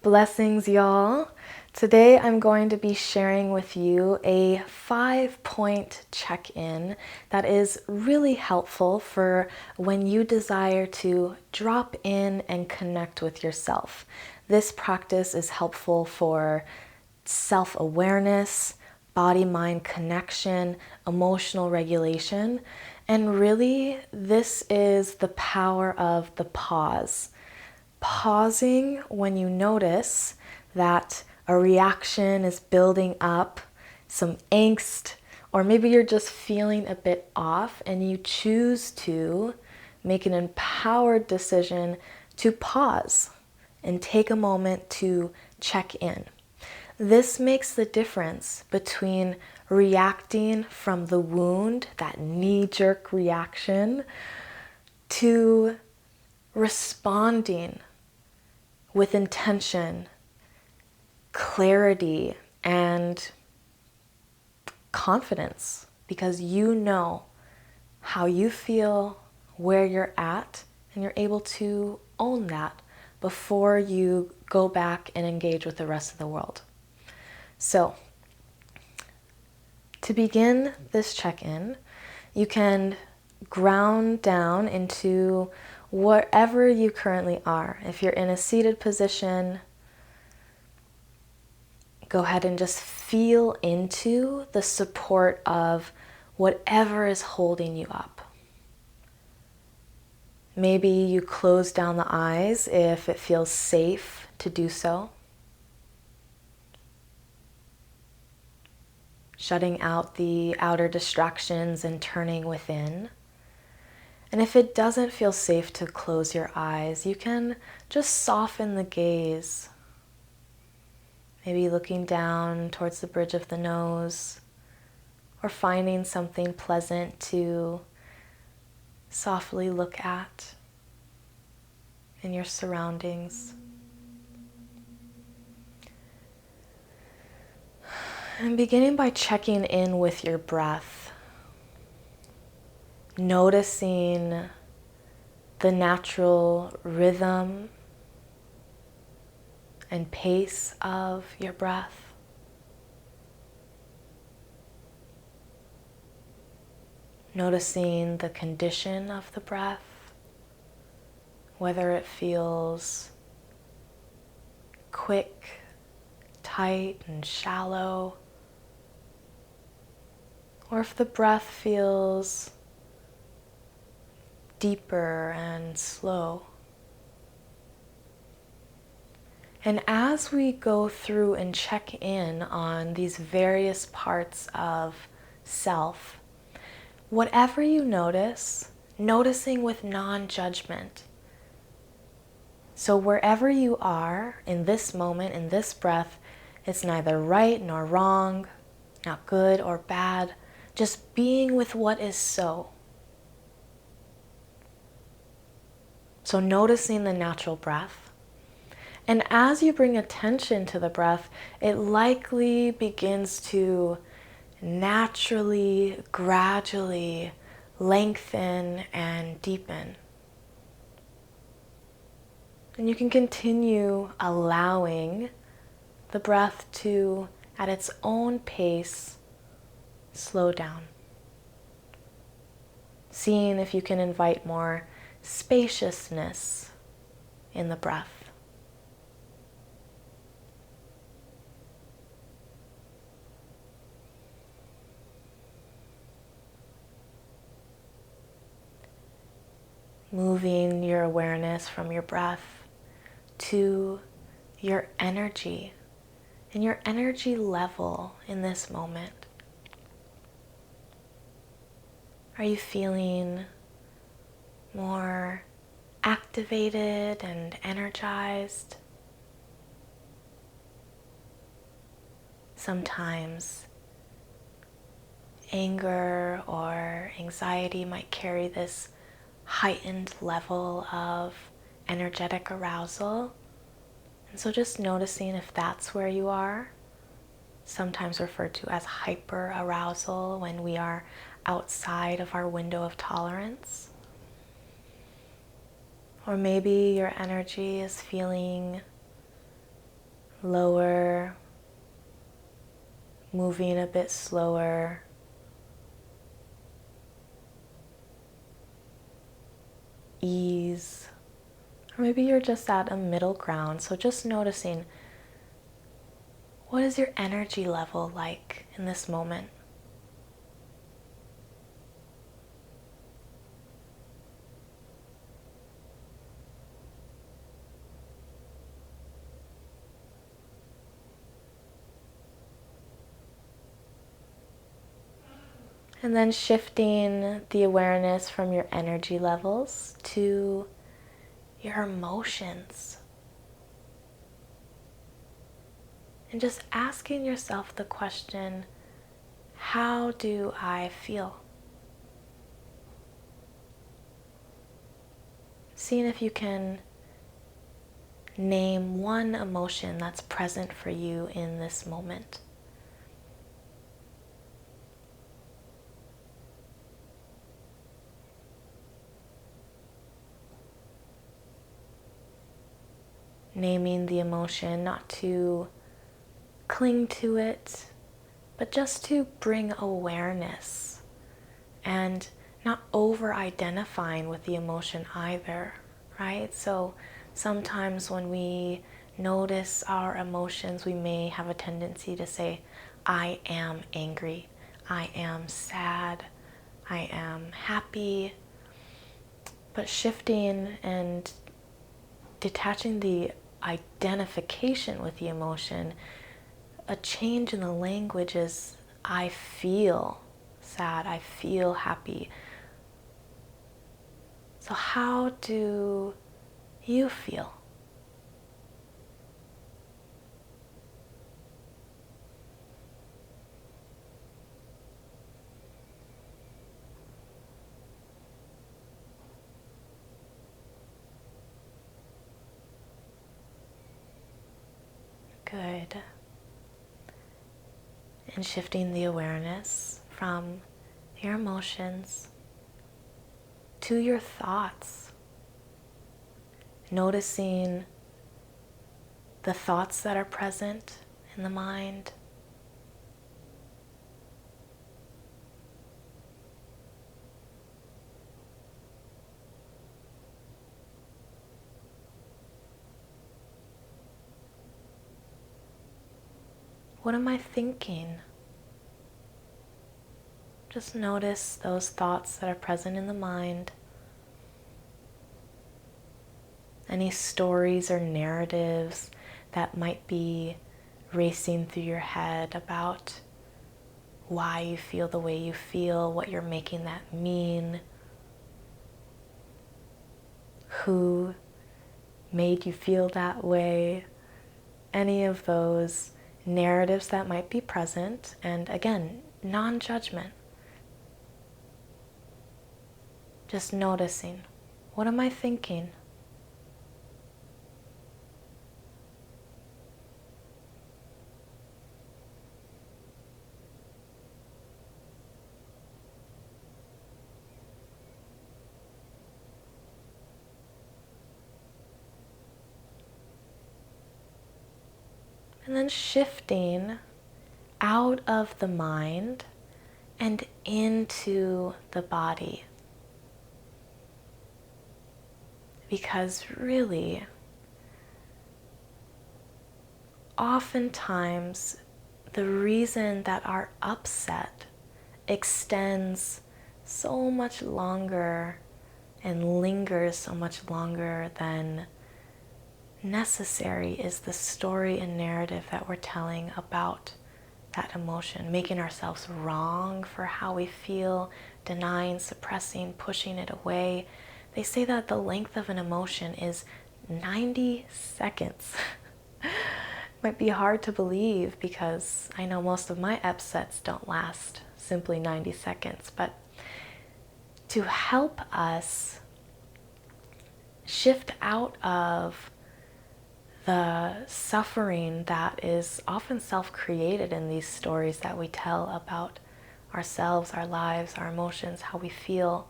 Blessings, y'all. Today I'm going to be sharing with you a 5-point check-in that is really helpful for when you desire to drop in and connect with yourself. This practice is helpful for self-awareness, body-mind connection, emotional regulation, and really this is the power of the pause. Pausing when you notice that a reaction is building up, some angst, or maybe you're just feeling a bit off and you choose to make an empowered decision to pause and take a moment to check in. This makes the difference between reacting from the wound, that knee-jerk reaction, to responding with intention, clarity, and confidence, because you know how you feel, where you're at, and you're able to own that before you go back and engage with the rest of the world. So, to begin this check-in, you can ground down into wherever you currently are. If you're in a seated position, go ahead and just feel into the support of whatever is holding you up. Maybe you close down the eyes if it feels safe to do so. Shutting out the outer distractions and turning within. And if it doesn't feel safe to close your eyes, you can just soften the gaze. Maybe looking down towards the bridge of the nose, or finding something pleasant to softly look at in your surroundings. And beginning by checking in with your breath. Noticing the natural rhythm and pace of your breath. Noticing the condition of the breath, whether it feels quick, tight, and shallow, or if the breath feels deeper and slow. And as we go through and check in on these various parts of self, whatever you notice, noticing with non-judgment. So wherever you are in this moment, in this breath, it's neither right nor wrong, not good or bad, just being with what is so. So noticing the natural breath. And as you bring attention to the breath, it likely begins to naturally, gradually lengthen and deepen. And you can continue allowing the breath to, at its own pace, slow down. Seeing if you can invite more spaciousness in the breath. Moving your awareness from your breath to your energy and your energy level in this moment. Are you feeling more activated and energized? Sometimes anger or anxiety might carry this heightened level of energetic arousal. And so just noticing if that's where you are, sometimes referred to as hyper arousal when we are outside of our window of tolerance. Or maybe your energy is feeling lower, moving a bit slower. Ease. Or maybe you're just at a middle ground. So just noticing, what is your energy level like in this moment? And then shifting the awareness from your energy levels to your emotions. And just asking yourself the question, how do I feel? Seeing if you can name one emotion that's present for you in this moment. Naming the emotion, not to cling to it, but just to bring awareness and not over-identifying with the emotion either, right? So sometimes when we notice our emotions, we may have a tendency to say, I am angry, I am sad, I am happy. But shifting and detaching the identification with the emotion, a change in the language is I feel sad, I feel happy. So how do you feel? Good. And shifting the awareness from your emotions to your thoughts. Noticing the thoughts that are present in the mind. What am I thinking? Just notice those thoughts that are present in the mind. Any stories or narratives that might be racing through your head about why you feel the way you feel, what you're making that mean, who made you feel that way, any of those narratives that might be present. And again, non-judgment. Just noticing, what am I thinking? And then shifting out of the mind and into the body. Because really, oftentimes the reason that our upset extends so much longer and lingers so much longer than necessary is the story and narrative that we're telling about that emotion, making ourselves wrong for how we feel, denying, suppressing, pushing it away. They say that the length of an emotion is 90 seconds. Might be hard to believe because I know most of my upsets don't last simply 90 seconds, but to help us shift out of the suffering that is often self-created in these stories that we tell about ourselves, our lives, our emotions, how we feel.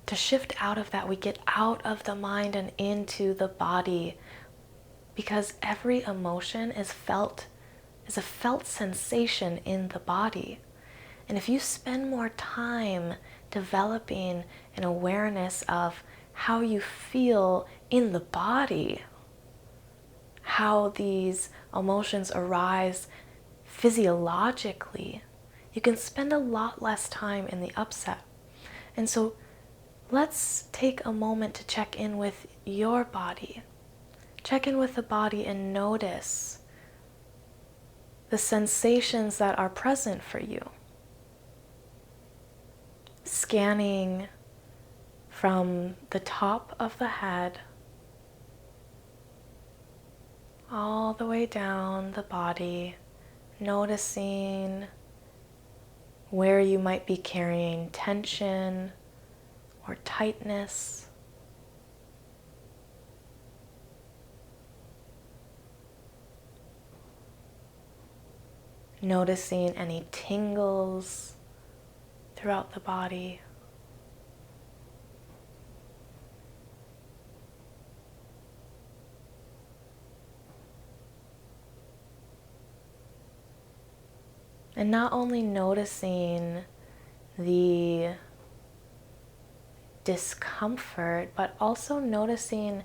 To shift out of that, we get out of the mind and into the body. because every emotion is a felt sensation in the body. And if you spend more time developing an awareness of how you feel in the body, how these emotions arise physiologically, you can spend a lot less time in the upset. And so let's take a moment to check in with your body. Check in with the body and notice the sensations that are present for you. Scanning from the top of the head all the way down the body, noticing where you might be carrying tension or tightness. Noticing any tingles throughout the body. And not only noticing the discomfort, but also noticing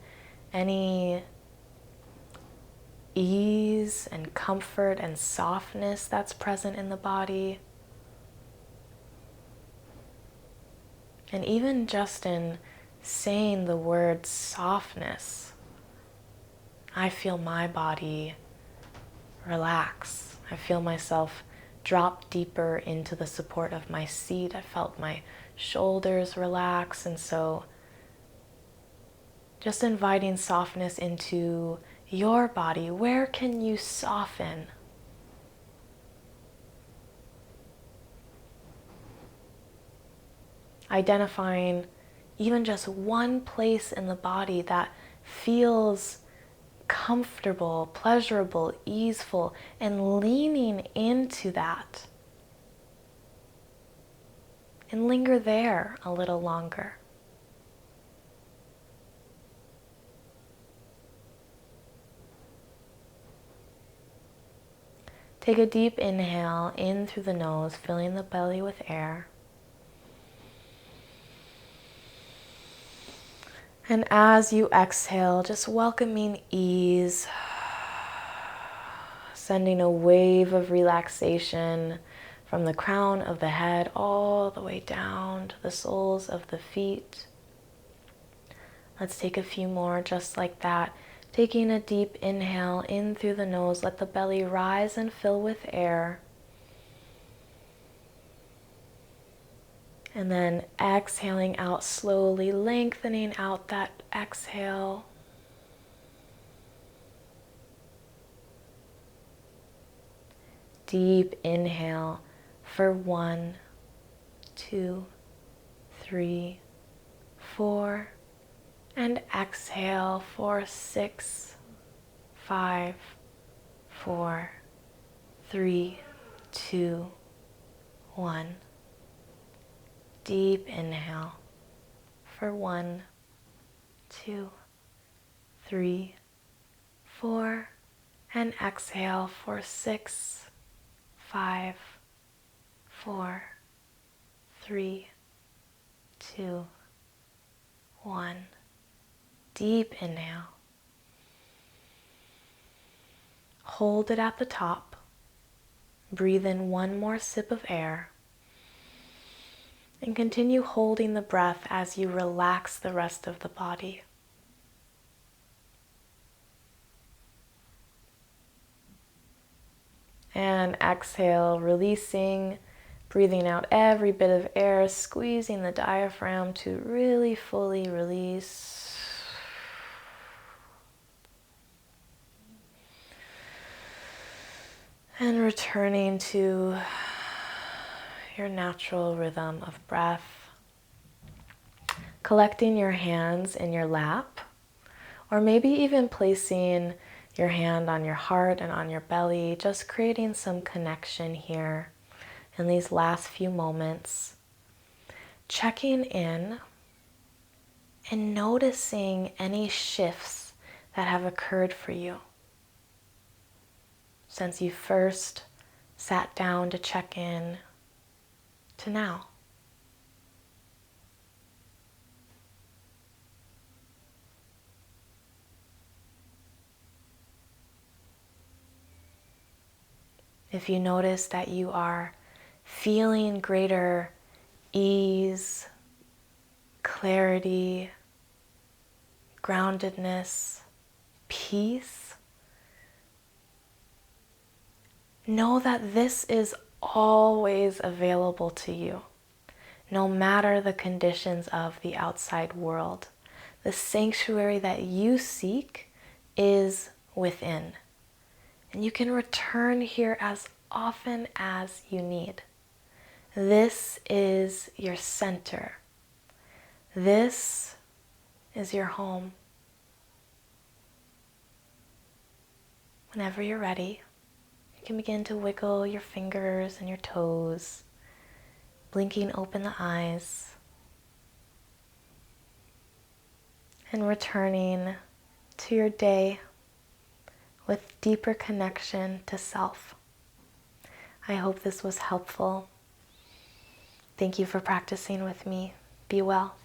any ease and comfort and softness that's present in the body. And even just in saying the word softness, I feel my body relax. I feel myself drop deeper into the support of my seat. I felt my shoulders relax. And so just inviting softness into your body. Where can you soften? Identifying even just one place in the body that feels comfortable, pleasurable, easeful, and leaning into that. And linger there a little longer. Take a deep inhale in through the nose, filling the belly with air. And as you exhale, just welcoming ease, sending a wave of relaxation from the crown of the head all the way down to the soles of the feet. Let's take a few more just like that. Taking a deep inhale in through the nose, let the belly rise and fill with air. And then exhaling out slowly, lengthening out that exhale. Deep inhale for 1, 2, 3, 4. And exhale for 6, 5, 4, 3, 2, 1. Deep inhale for 1, 2, 3, 4. And exhale for 6, 5, 4, 3, 2, 1. Deep inhale. Hold it at the top. Breathe in one more sip of air. And continue holding the breath as you relax the rest of the body. And exhale, releasing, breathing out every bit of air, squeezing the diaphragm to really fully release. And returning to your natural rhythm of breath. Collecting your hands in your lap, or maybe even placing your hand on your heart and on your belly, just creating some connection here in these last few moments. Checking in and noticing any shifts that have occurred for you since you first sat down to check in to now. If you notice that you are feeling greater ease, clarity, groundedness, peace, know that this is always available to you, no matter the conditions of the outside world. The sanctuary that you seek is within. And you can return here as often as you need. This is your center. This is your home. Whenever you're ready, you can begin to wiggle your fingers and your toes, blinking open the eyes, and returning to your day with deeper connection to self. I hope this was helpful. Thank you for practicing with me. Be well.